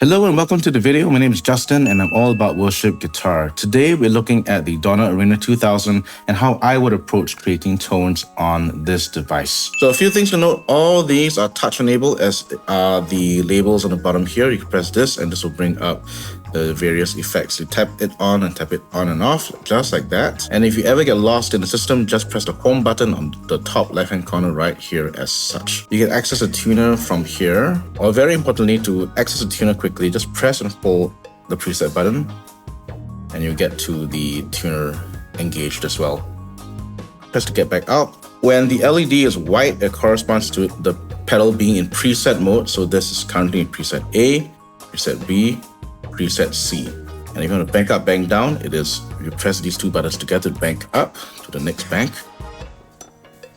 Hello and welcome to the video. My name is Justin and I'm all about worship guitar. Today we're looking at the Donner Arena 2000 and how I would approach creating tones on this device. So a few things to note, all these are touch enabled as are the labels on the bottom here. You can press this and this will bring up the various effects. You tap it on and tap it on and off, just like that. And if you ever get lost in the system, just press the home button on the top left hand corner right here as such. You can access the tuner from here, or very importantly, to access the tuner quickly, just press and hold the preset button and you get to the tuner engaged as well. Press to get back out. When the LED is white, it corresponds to the pedal being in preset mode. So this is currently in preset A, preset B, preset C. And if you want to bank up, bank down, it is, you press these two buttons together to bank up to the next bank.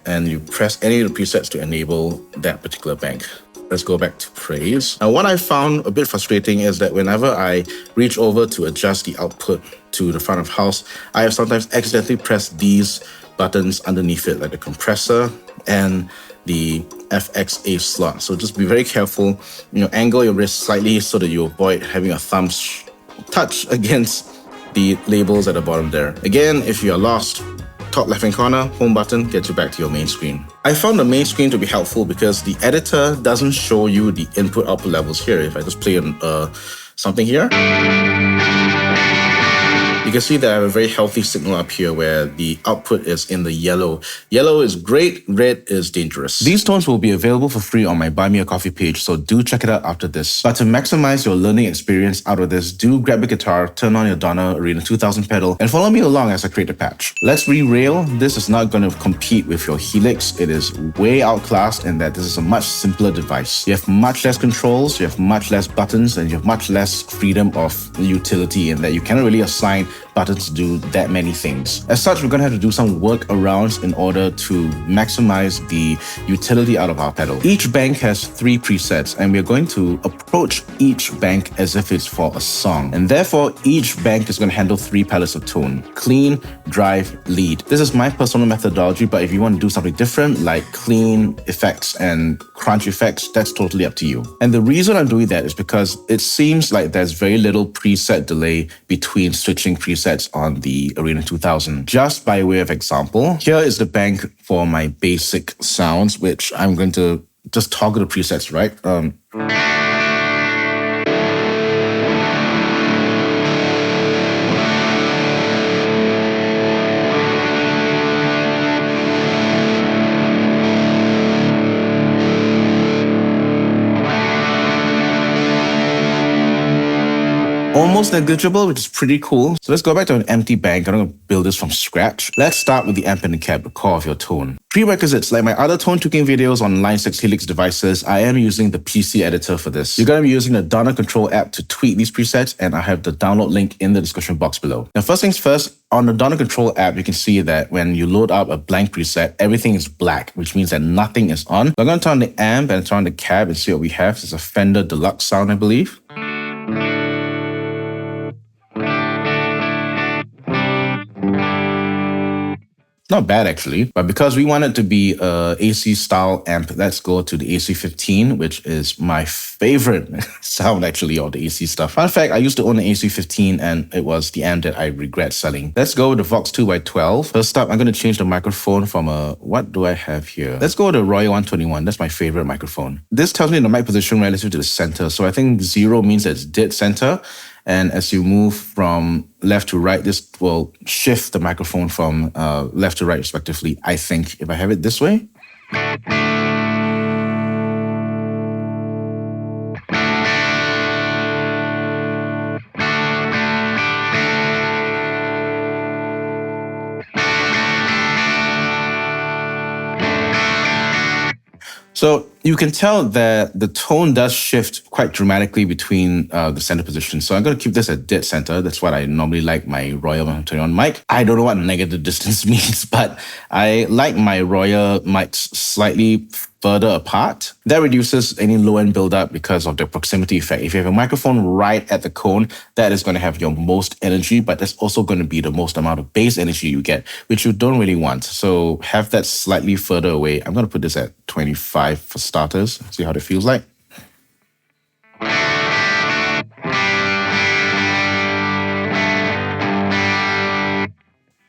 And you press any of the presets to enable that particular bank. Let's go back to praise. Now, what I found a bit frustrating is that whenever I reach over to adjust the output to the front of house, I have sometimes accidentally pressed these buttons underneath it, like the compressor and the FXA slot. So just be very careful, angle your wrist slightly so that you avoid having your thumbs touch against the labels at the bottom there. Again, if you are lost, top left-hand corner, home button gets you back to your main screen. I found the main screen to be helpful because the editor doesn't show you the input-output levels here. If I just play something here, you can see that I have a very healthy signal up here where the output is in the yellow. Yellow is great, red is dangerous. These tones will be available for free on my Buy Me a Coffee page, so do check it out after this. But to maximize your learning experience out of this, do grab a guitar, turn on your Donner Arena 2000 pedal, and follow me along as I create a patch. Let's re-rail. This is not going to compete with your Helix. It is way outclassed in that this is a much simpler device. You have much less controls, you have much less buttons, and you have much less freedom of utility in that you cannot really assign buttons to do that many things. As such, we're going to have to do some workarounds in order to maximize the utility out of our pedal. Each bank has 3 presets, and we're going to approach each bank as if it's for a song. And therefore, each bank is going to handle 3 palettes of tone: clean, drive, lead. This is my personal methodology, but if you want to do something different, like clean effects and crunch effects, that's totally up to you. And the reason I'm doing that is because it seems like there's very little preset delay between switching presets on the Arena 2000. Just by way of example, here is the bank for my basic sounds, which I'm going to just toggle the presets, right? Almost negligible, which is pretty cool. So let's go back to an empty bank. I'm going to build this from scratch. Let's start with the amp and the cab, the core of your tone. Prerequisites: like my other tone tuning videos on Line 6 Helix devices, I am using the PC editor for this. You're going to be using the Donner Control app to tweak these presets, and I have the download link in the description box below. Now, first things first, on the Donner Control app, you can see that when you load up a blank preset, everything is black, which means that nothing is on. So I'm going to turn on the amp and turn on the cab and see what we have. It's a Fender Deluxe sound, I believe. Not bad actually, but because we want it to be a AC style amp, let's go to the AC15, which is my favorite sound actually, of the AC stuff. Fun fact, I used to own an AC15 and it was the amp that I regret selling. Let's go with the Vox 2x12. First up, I'm going to change the microphone from what do I have here? Let's go with the Royal 121. That's my favorite microphone. This tells me the mic position relative to the center. So I think 0 means that it's dead center. And as you move from left to right, this will shift the microphone from left to right respectively, I think, if I have it this way. So you can tell that the tone does shift quite dramatically between the center position. So I'm going to keep this at dead center. That's what I normally like my Royal 121 mic. I don't know what negative distance means, but I like my Royal mics slightly further apart. That reduces any low-end buildup because of the proximity effect. If you have a microphone right at the cone, that is going to have your most energy, but that's also going to be the most amount of bass energy you get, which you don't really want. So have that slightly further away. I'm going to put this at 25 for starters. See how it feels like.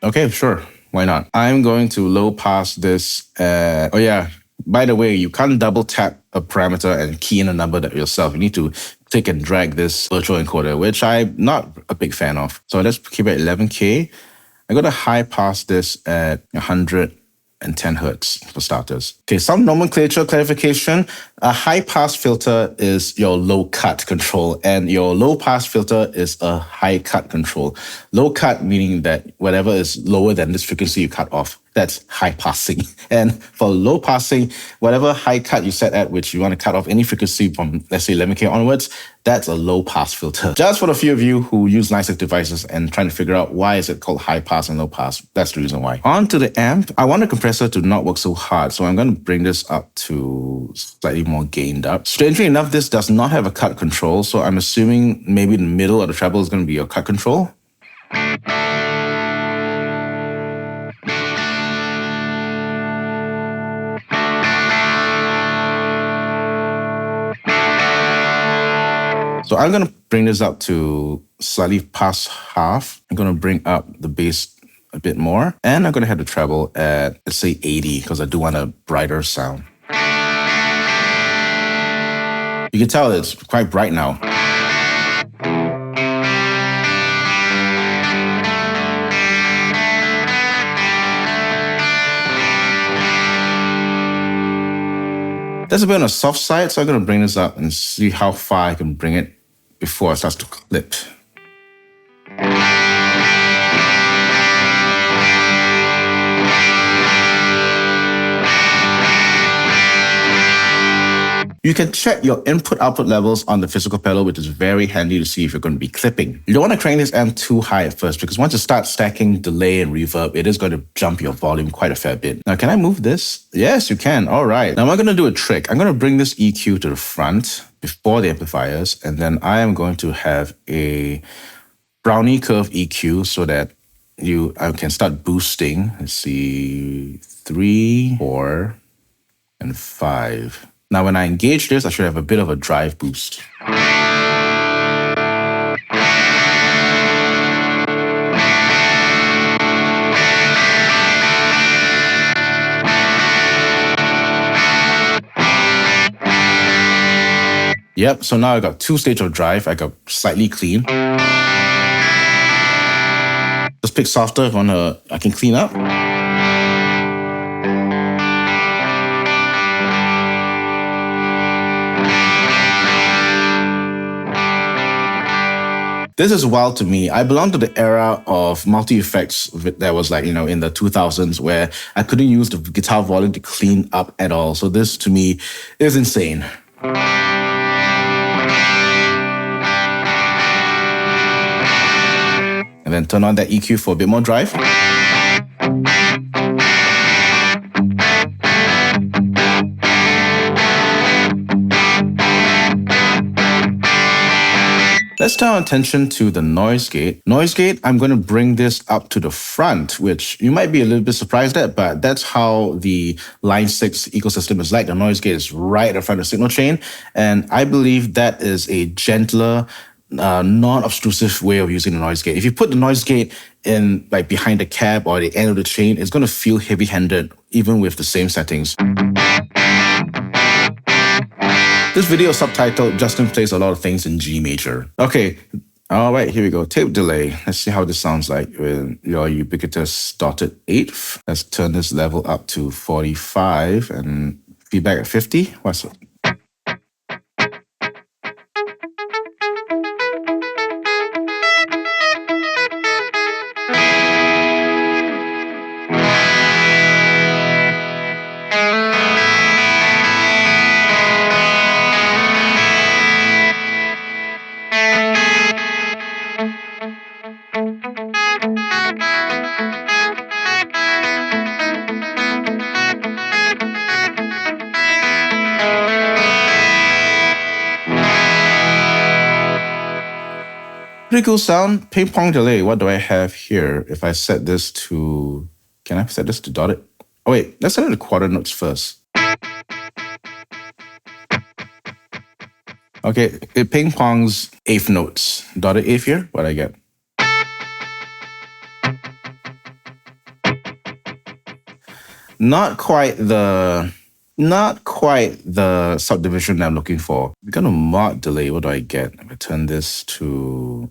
Okay, sure. Why not? I'm going to low pass this. Oh yeah, by the way, you can't double tap a parameter and key in a number that yourself. You need to click and drag this virtual encoder, which I'm not a big fan of. So let's keep it at 11K. I'm going to high pass this at 110 hertz for starters. Okay, some nomenclature clarification. A high pass filter is your low cut control, and your low pass filter is a high cut control. Low cut meaning that whatever is lower than this frequency you cut off, that's high passing. And for low passing, whatever high cut you set at, which you want to cut off any frequency from, let's say 11K onwards, that's a low pass filter. Just for the few of you who use NiceX devices and trying to figure out why is it called high pass and low pass, that's the reason why. On to the amp. I want the compressor to not work so hard, so I'm going to bring this up to slightly more gained up. Strangely enough, this does not have a cut control, so I'm assuming maybe the middle of the treble is going to be your cut control. So I'm going to bring this up to slightly past half. I'm going to bring up the bass a bit more. And I'm going to have the treble at, let's say 80, because I do want a brighter sound. You can tell it's quite bright now. That's a bit on the soft side, so I'm going to bring this up and see how far I can bring it before it starts to clip. You can check your input-output levels on the physical pedal, which is very handy to see if you're going to be clipping. You don't want to crank this amp too high at first, because once you start stacking delay and reverb, it is going to jump your volume quite a fair bit. Now, can I move this? Yes, you can. All right. Now, I'm going to do a trick. I'm going to bring this EQ to the front before the amplifiers, and then I am going to have a brownie curve EQ so that I can start boosting. Let's see, 3, 4, and 5. Now, when I engage this, I should have a bit of a drive boost. Yep, so now I got 2 stages of drive. I got slightly clean. Just pick softer if I can clean up. This is wild to me. I belong to the era of multi-effects that was like, in the 2000s where I couldn't use the guitar volume to clean up at all. So this to me is insane. And then turn on that EQ for a bit more drive. Let's turn our attention to the noise gate. Noise gate, I'm going to bring this up to the front, which you might be a little bit surprised at, but that's how the Line 6 ecosystem is like. The noise gate is right in front of the signal chain, and I believe that is a gentler, non-obtrusive way of using the noise gate. If you put the noise gate in like behind the cab or the end of the chain, it's going to feel heavy-handed, even with the same settings. This video is subtitled, Justin plays a lot of things in G major. Okay, all right, here we go. Tape delay. Let's see how this sounds like with your ubiquitous dotted eighth. Let's turn this level up to 45 and feedback at 50. What's it? Pretty cool sound. Ping pong delay. What do I have here? If I set this to, can I set this to dotted? Oh wait, let's set it to quarter notes first. Okay, it ping pongs eighth notes. Dotted eighth here. What I get? not quite the subdivision I'm looking for. We're gonna mod delay. What do I get? If I turn this to...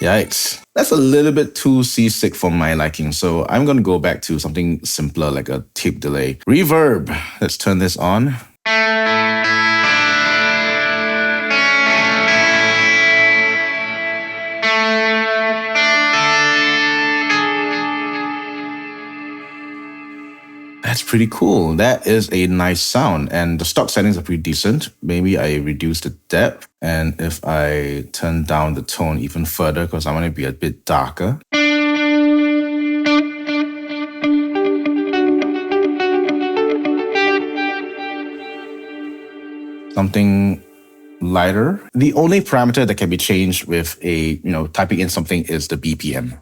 Yikes. That's a little bit too seasick for my liking, so I'm gonna go back to something simpler like a tape delay. Reverb. Let's turn this on. That's pretty cool. That is a nice sound. And the stock settings are pretty decent. Maybe I reduce the depth. And if I turn down the tone even further, because I want to be a bit darker. Something lighter. The only parameter that can be changed with typing in something is the BPM.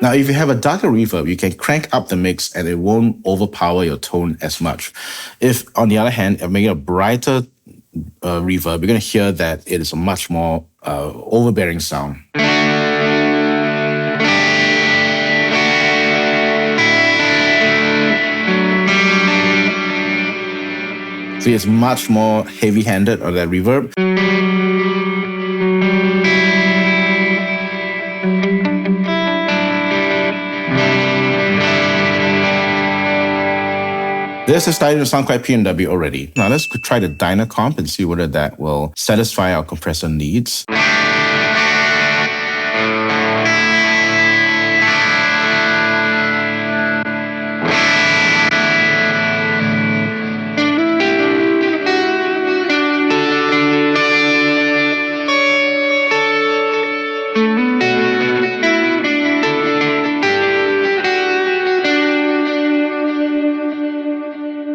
Now, if you have a darker reverb, you can crank up the mix and it won't overpower your tone as much. If, on the other hand, if making a brighter reverb, you're going to hear that it is a much more overbearing sound. See, it's much more heavy-handed on that reverb. This is starting to sound quite P&W already. Now let's try the Dyna Comp and see whether that will satisfy our compressor needs.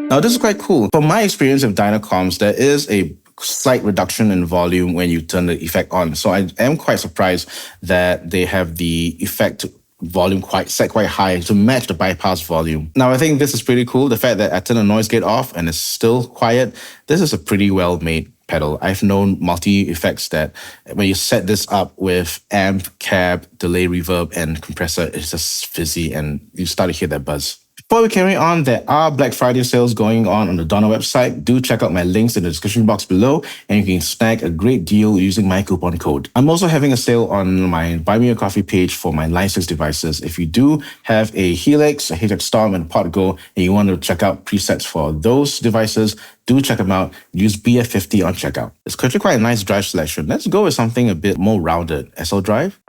Now, this is quite cool. From my experience with Dynacomps, there is a slight reduction in volume when you turn the effect on. So I am quite surprised that they have the effect volume set quite high to match the bypass volume. Now, I think this is pretty cool. The fact that I turn the noise gate off and it's still quiet, this is a pretty well-made pedal. I've known multi-effects that when you set this up with amp, cab, delay, reverb, and compressor, it's just fizzy and you start to hear that buzz. Before we carry on, there are Black Friday sales going on the Donner website. Do check out my links in the description box below, and you can snag a great deal using my coupon code. I'm also having a sale on my Buy Me a Coffee page for my Line 6 devices. If you do have a Helix, a Helix Storm, and a Pod Go, and you want to check out presets for those devices, do check them out. Use BF50 on checkout. It's actually quite a nice drive selection. Let's go with something a bit more rounded. SL drive.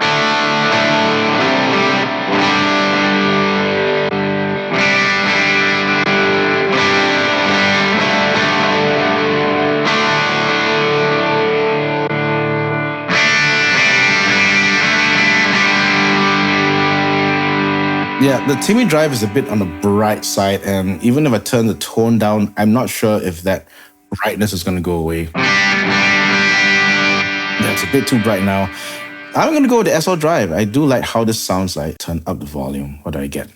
Yeah, the Timmy drive is a bit on the bright side, and even if I turn the tone down, I'm not sure if that brightness is going to go away. Yeah, it's a bit too bright now. I'm going to go with the SL drive. I do like how this sounds like. Turn up the volume. What do I get?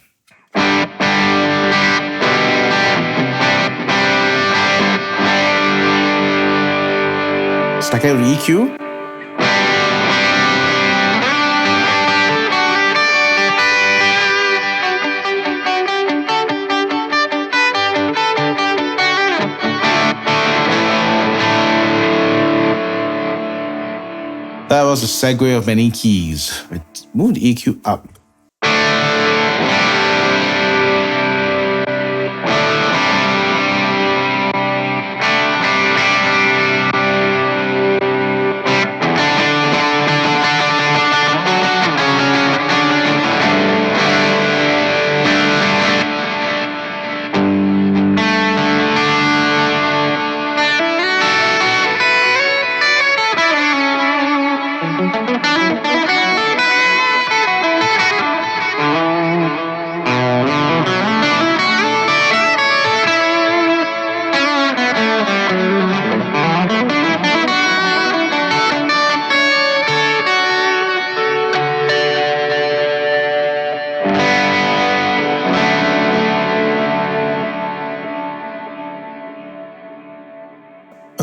Stack out the EQ. That was a segue of many keys. Let's move the EQ up.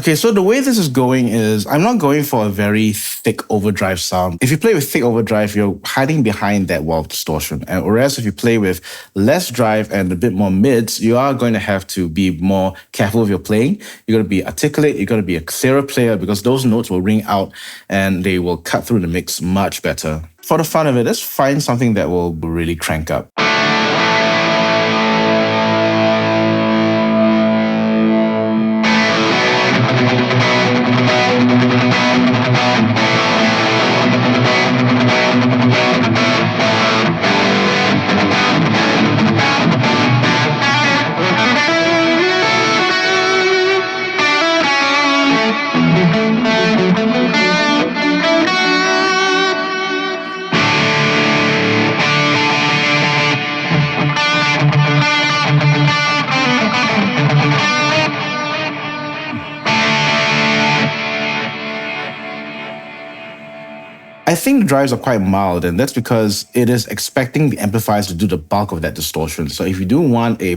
Okay, so the way this is going is I'm not going for a very thick overdrive sound. If you play with thick overdrive, you're hiding behind that wall of distortion. And whereas if you play with less drive and a bit more mids, you are going to have to be more careful with your playing. You're going to be articulate, you're going to be a clearer player because those notes will ring out and they will cut through the mix much better. For the fun of it, let's find something that will really crank up. I think the drives are quite mild, and that's because it is expecting the amplifiers to do the bulk of that distortion. So if you do want a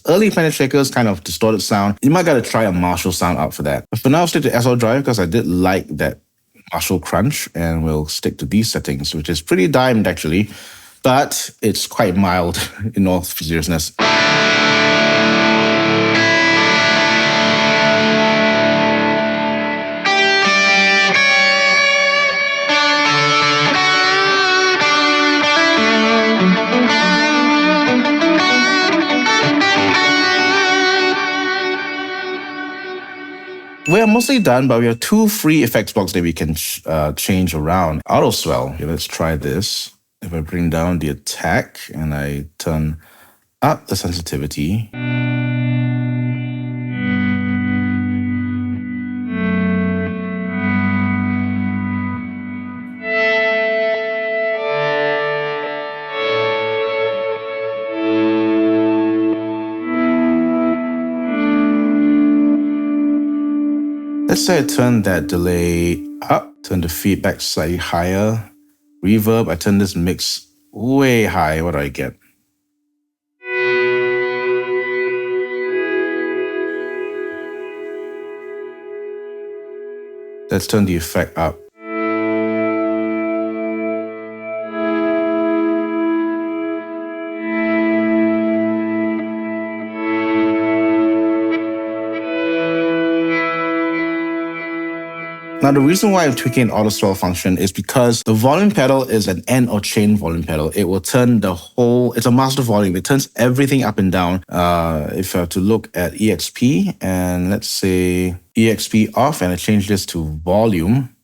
early Planet Shakers kind of distorted sound, you might gotta try a Marshall sound out for that. But for now, I'll stick to SL drive because I did like that Marshall crunch, and we'll stick to these settings, which is pretty dimed actually, but it's quite mild in all seriousness. We're mostly done, but we have two free effects blocks that we can change around. Auto-swell. Okay, let's try this. If I bring down the attack and I turn up the sensitivity. Let's say I turn that delay up, turn the feedback slightly higher. Reverb, I turn this mix way high. What do I get? Let's turn the effect up. Now, the reason why I'm tweaking auto-swell function is because the volume pedal is an end or chain volume pedal. It will turn the whole, it's a master volume. It turns everything up and down. If I were to look at EXP and let's say EXP off and I change this to volume.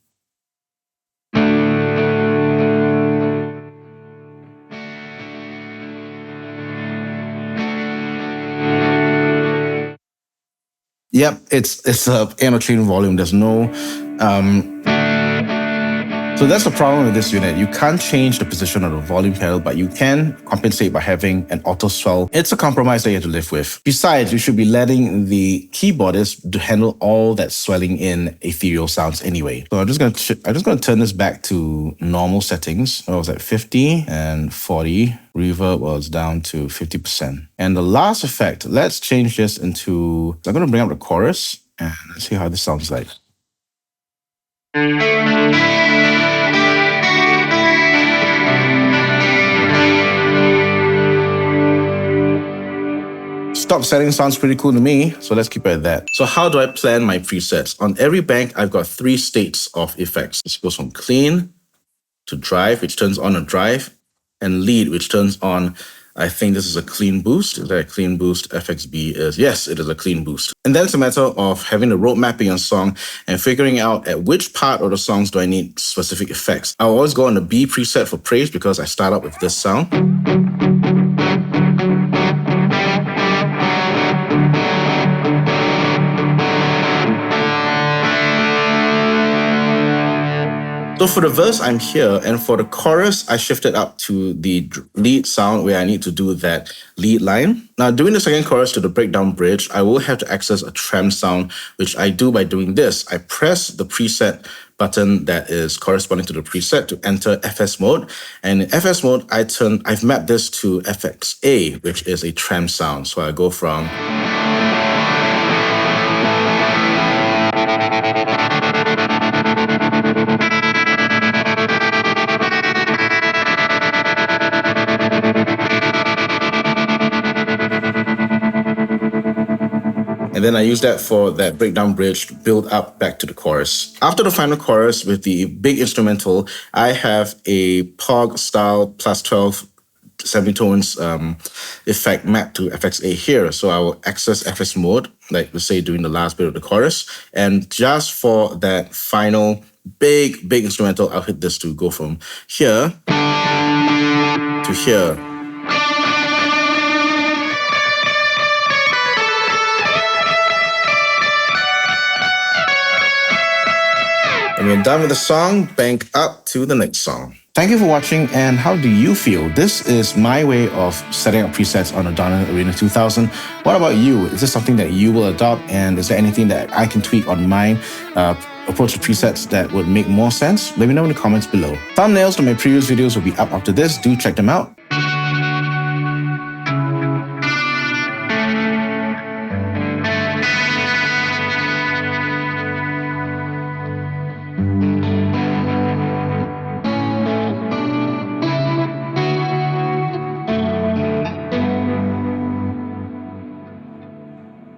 Yep, it's a end or chain volume. There's no so that's the problem with this unit. You can't change the position of the volume pedal, but you can compensate by having an auto swell. It's a compromise that you have to live with. Besides, you should be letting the keyboardist to handle all that swelling in ethereal sounds anyway. So I'm just gonna turn this back to normal settings. I was at 50 and 40. Reverb was down to 50%. And the last effect, let's change this into, I'm gonna bring up the chorus and let's see how this sounds like. Stop setting sounds pretty cool to me, so let's keep it at that. So how do I plan my presets? On every bank, I've got 3 states of effects. This goes from clean to drive, which turns on a drive, and lead, which turns on, I think this is a clean boost. Is that a clean boost? FXB is, yes, it is a clean boost. And then it's a matter of having a road mapping on song and figuring out at which part of the songs do I need specific effects. I always go on the B preset for praise because I start out with this sound. So for the verse, I'm here, and for the chorus, I shifted up to the lead sound where I need to do that lead line. Now, doing the second chorus to the breakdown bridge, I will have to access a trem sound, which I do by doing this. I press the preset button that is corresponding to the preset to enter FS mode. And in FS mode, I've mapped this to FXA, which is a trem sound. So I go from... And then I use that for that breakdown bridge to build up back to the chorus. After the final chorus with the big instrumental, I have a POG style plus 12 semitones effect mapped to FXA here. So I will access FS mode, like we say during the last bit of the chorus. And just for that final big instrumental, I'll hit this to go from here to here. And we're done with the song, bank up to the next song. Thank you for watching, and how do you feel? This is my way of setting up presets on Adana Arena 2000. What about you? Is this something that you will adopt, and is there anything that I can tweak on mine approach to presets that would make more sense? Let me know in the comments below. Thumbnails to my previous videos will be up after this. Do check them out.